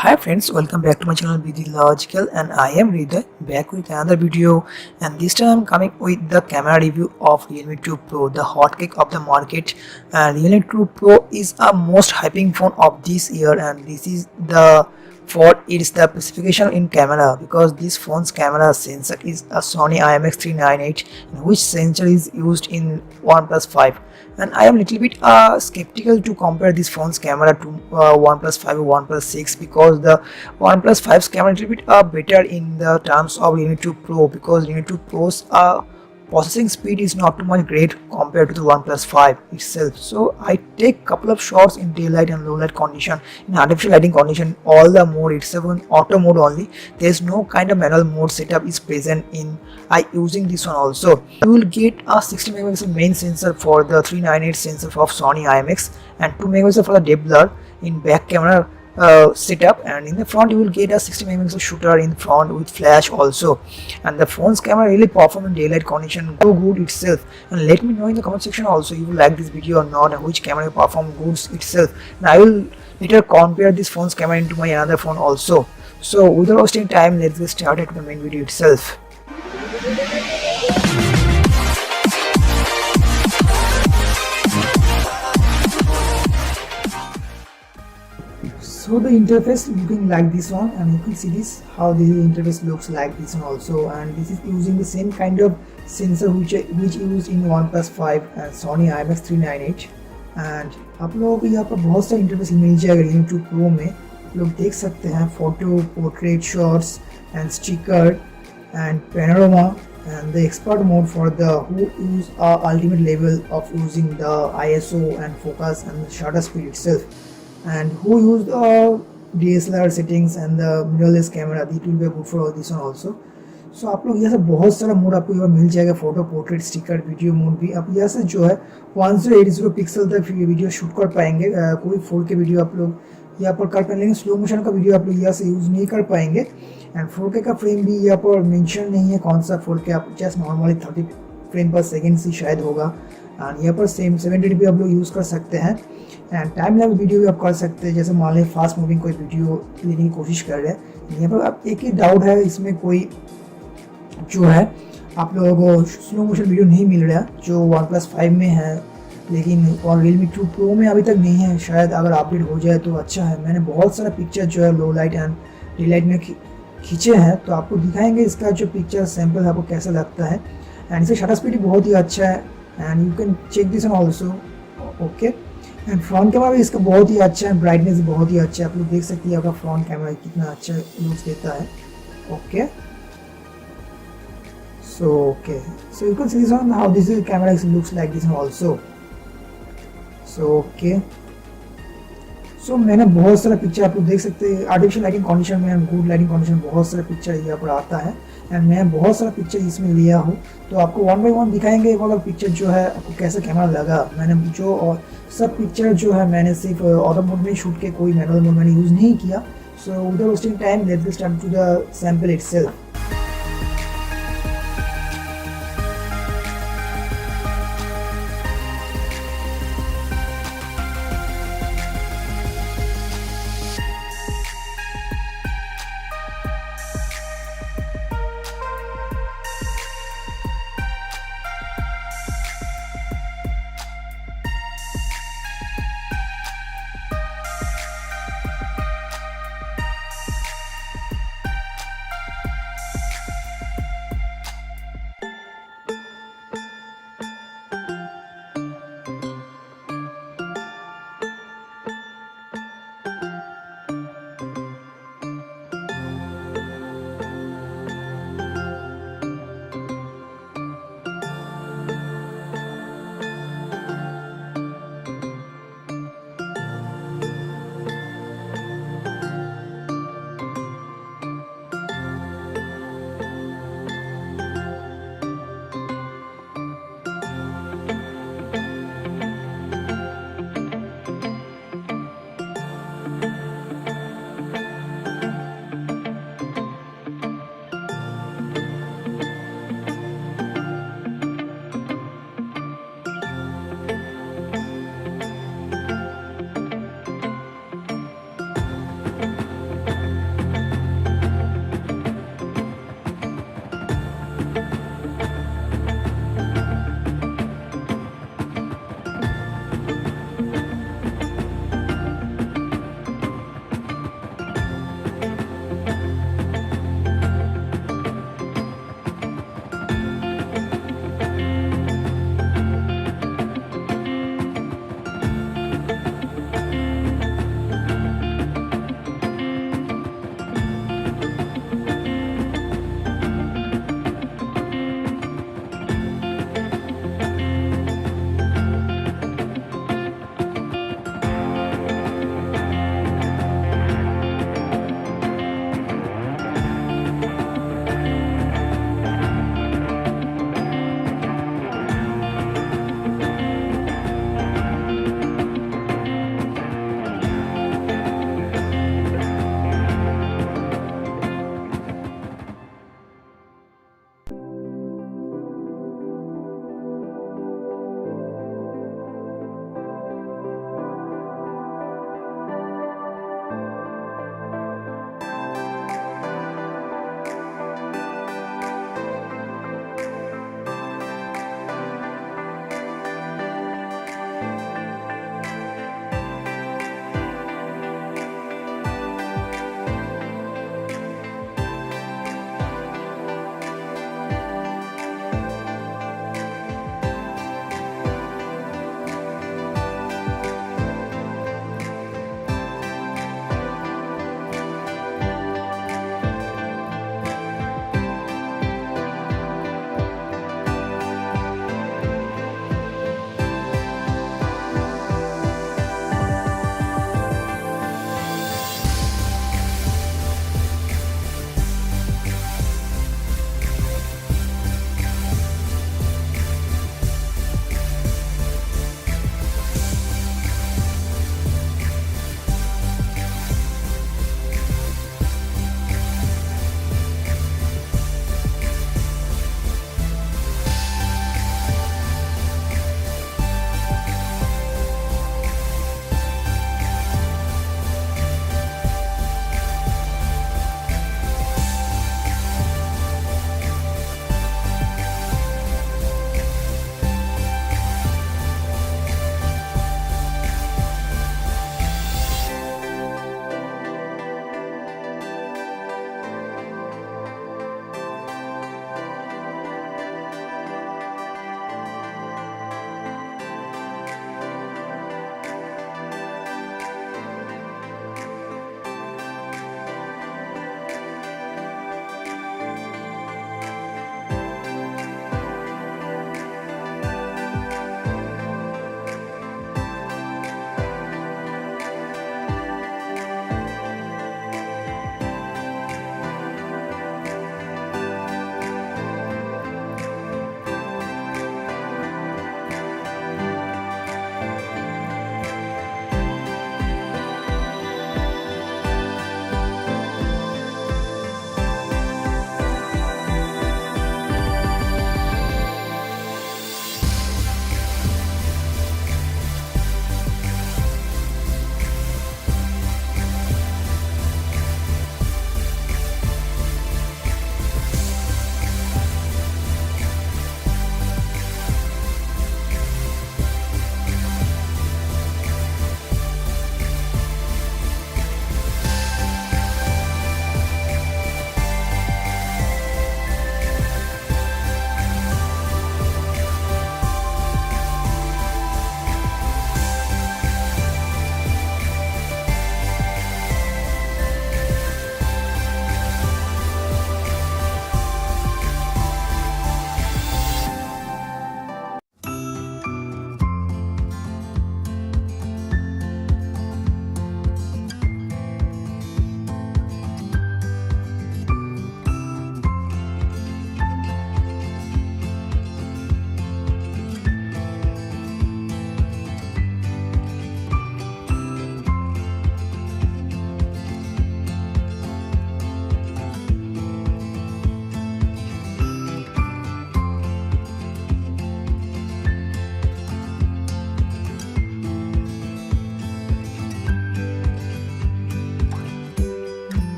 Hi friends, welcome back to my channel Be Logical, and I am Rida back with another video, and this time I'm coming with the camera review of Realme 2 Pro, the hot cake of the market. And Realme 2 Pro is a most hyping phone of this year, and this is the for its the specification in camera, because this phone's camera sensor is a Sony IMX398, which sensor is used in OnePlus 5. And I am little bit skeptical to compare this phone's camera to OnePlus 5 or OnePlus 6, because the OnePlus 5's camera little bit better in the terms of Realme 2 Pro, because Realme 2 Pro's processing speed is not too much great compared to the OnePlus 5 itself. So I take couple of shots in daylight and low light condition, in artificial lighting condition, all the mode itself in auto mode only. There is no kind of manual mode setup is present in I using this one. Also you will get a 60 megapixel main sensor for the 398 sensor of Sony IMX, and 2 megapixel for the depth blur in back camera setup, and in the front you will get a 60 megapixel shooter in front with flash also. And the phone's camera really perform in daylight condition so good itself. And let me know in the comment section also you will like this video or not, and which camera perform good itself, and I will later compare this phone's camera into my another phone also. So without wasting time, let's get started with the main video itself. So the interface looking like this one, and you can see this how the interface looks like this one also. And this is using the same kind of sensor which used in OnePlus 5 and Sony IMX398. and आप लोग यहाँ पर बहुत सारा interface मिल जाएगा Realme 2 Pro में. लोग देख सकते हैं photo, portrait, shots and sticker and panorama, and the expert mode for the who use ultimate level of using the ISO and focus and the shutter speed itself, and who use the DSLR settings and the mirrorless camera. It will be good for this one also. सो आप लोग यहाँ से बहुत सारा mode आपको यहाँ मिल जाएगा, photo, portrait, sticker, video mode भी. आप यहाँ से जो है 1080 पिक्सल तक वीडियो शूट कर पाएंगे. कोई 4K वीडियो आप लोग यहाँ पर कर पाएंगे, लेकिन स्लो मोशन का वीडियो आप लोग यहाँ से यूज़ नहीं कर पाएंगे. एंड 4K का फ्रेम भी यहाँ पर मेंशन नहीं है कौन सा 4K, आप जस्ट नॉर्मली 30 फ्रेम पर सेकेंड से शायद होगा. एंड यहाँ पर सेम 720 भी आप लोग यूज़ कर सकते हैं. एंड टाइम लैप्स वीडियो भी आप कर सकते हैं, जैसे मान लें फास्ट मूविंग कोई वीडियो लेने की कोशिश कर रहे हैं. यहाँ पर आप एक ही डाउट है, इसमें कोई जो है आप लोगों को स्लो मोशन वीडियो नहीं मिल रहा जो OnePlus 5 में है, लेकिन और Realme 2 Pro में अभी तक नहीं है. शायद अगर अपडेट हो जाए तो अच्छा है. मैंने बहुत सारा पिक्चर जो है लो लाइट एंड डे लाइट में खींचे हैं, तो आपको दिखाएंगे इसका जो पिक्चर सैंपल आपको कैसा लगता है. एंड इसका शटर स्पीड बहुत ही अच्छा है, and you can check this also. Okay, and front camera भी इसका बहुत ही अच्छा है, ब्राइटनेस बहुत ही अच्छा है. आप लोग देख सकते हैं आपका फ्रंट कैमरा कितना अच्छा लुक्स देता है. Okay, so you can see this one how this camera looks like this one also. so okay, so मैंने बहुत सारा पिक्चर आप लोग देख सकते हैं आर्टिफिशियल लाइटिंग कंडीशन में, गुड लाइटिंग कंडीशन बहुत सारा पिक्चर यहाँ पर आता है. एंड मैं बहुत सारा पिक्चर इसमें लिया हूँ, तो आपको वन बाई वन दिखाएंगे वाला पिक्चर जो है आपको कैसा कैमरा लगा. मैंने जो और सब पिक्चर जो है मैंने सिर्फ ऑटो मोड में शूट के, कोई मैनुअल मोड मैंने यूज़ नहीं किया. So without wasting time let's get start to the sample itself.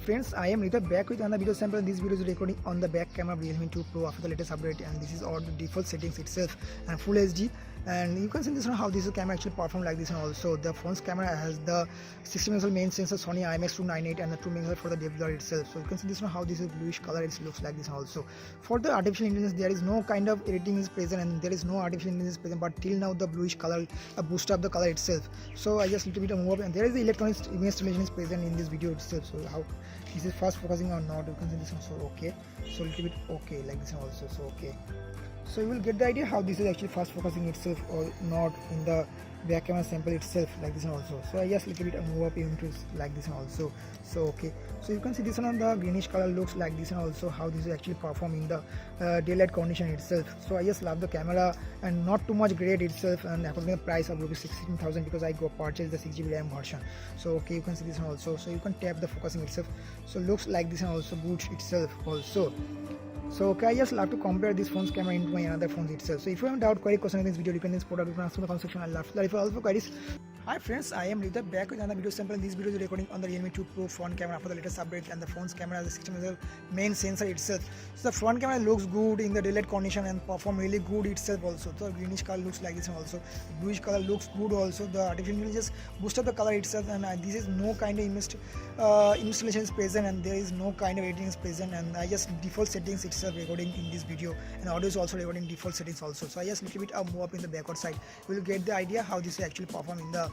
friends, I am Rita back with another video sample. This video is recording on the back camera of Realme 2 Pro after the latest update, and this is all the default settings itself and full HD. And you can see this one how this camera actually perform like this, and also the phone's camera has the 60 megapixel main sensor Sony IMX298 and the 2 megapixel for the depth blur itself. So you can see this one how this is bluish color, it looks like this. Also for the artificial intelligence there is no kind of editing is present, and there is no artificial intelligence present, but till now the bluish color boost up the color itself. So I just little bit move up, and there is the electronic image stimulation is present in this video itself. So how this is fast focusing or not, you can see this one. So okay, so little bit okay like this one also. So okay, so you will get the idea how this is actually fast focusing itself or not in the back camera sample itself like this one also. So I just little bit move up into like this one also. So okay, so you can see this one on the greenish color looks like this one also, how this is actually perform in the daylight condition itself. So I just love the camera and not too much great itself, and according to the price of rupees 16,000 because I go purchase the 6GB RAM version. So okay, you can see this one also. So you can tap the focusing itself, so looks like this one also good itself also. So okay, I just love to compare this phone's camera into my another phones itself. So if you have doubt, query, question in this video, you can product, you can ask in the comment section. I'll love to clarify all of your queries. Hi friends, I am Rita back with another video sample. This video is recording on the Realme 2 Pro front camera after the latest update, and the phone's camera has a 60 megapixel main sensor itself. So the front camera looks good in the daylight condition and perform really good itself also. So the greenish color looks like this one also. The bluish color looks good also. The artificial intelligence boost up the color itself, and this is no kind of installation is present, and there is no kind of editing is present, and I just default settings itself recording in this video, and audio is also recording default settings also. So I just little bit move up in the backward side. You will get the idea how this actually perform in the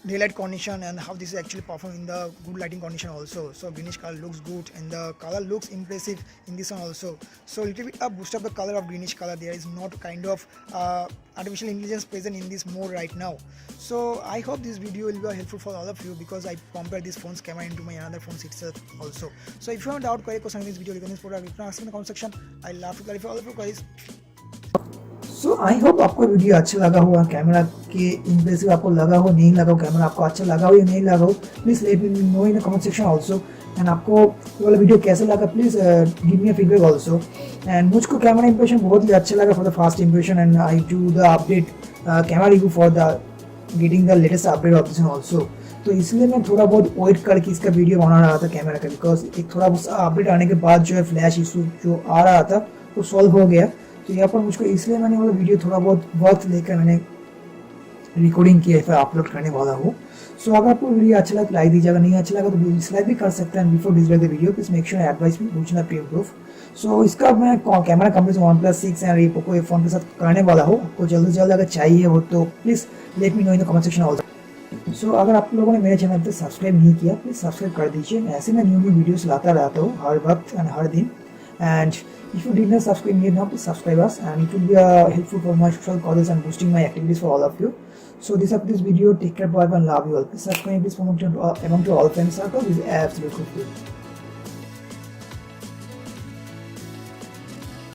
daylight condition and how this is actually perform in the good lighting condition also. So greenish color looks good and the color looks impressive in this one also. So little bit boost up the color of greenish color. There is not kind of artificial intelligence present in this mode right now. So I hope this video will be helpful for all of you because I compare this phone's camera into my another phones itself also. So if you have doubt, query, question in this video, you can ask in the comment section. I love to clarify all of your queries. So I hope आपको video अच्छा लगा हो और camera के impressive आपको लगा हो, नहीं लगा हो, कैमरा आपको अच्छा लगा हो या नहीं लगा हो, please let me know in the comment section also. And आपको ये वाला वीडियो कैसा लगा please give me a feedback also. And मुझको कैमरा इंप्रेशन बहुत ही अच्छा लगा for the fast impression, and I do the update camera review for the getting the latest update of this also. तो इसलिए मैं थोड़ा बहुत वेट करके इसका वीडियो बना रहा था कैमरा का, बिकॉज एक थोड़ा अपडेट आने के बाद जो है फ्लैश इशू जो आ रहा था वो सॉल्व हो गया. तो यहाँ पर मुझको इसलिए मैंने वाला वीडियो थोड़ा बहुत वक्त लेकर मैंने रिकॉर्डिंग किया फिर अपलोड करने वाला हूँ. सो अगर आपको वीडियो अच्छा लगा तो लाइक दीजिएगा, नहीं अच्छा लगा तो डिसलाइक भी कर सकते हैं. Before dislike the video please make sure advice me which not proof. So इसका मैं कैमरा कंपनी OnePlus 6 एंड ये पोको F1 के साथ करने वाला हूँ. आपको जल्द से जल्द अगर चाहिए हो तो please let me know in the comment section also. So अगर आप लोगों ने मेरे चैनल पर सब्सक्राइब नहीं किया प्लीज़ सब्सक्राइब कर दीजिए. ऐसे मैं न्यू वीडियोस लाता रहता हूँ हर वक्त एंड हर दिन. And if you did not subscribe yet now, please subscribe us, and it will be helpful for my social causes and boosting my activities for all of you. So this up this video. Take care, bye, and love you all. Please subscribe, please promote among to all friends circle. This is absolutely free.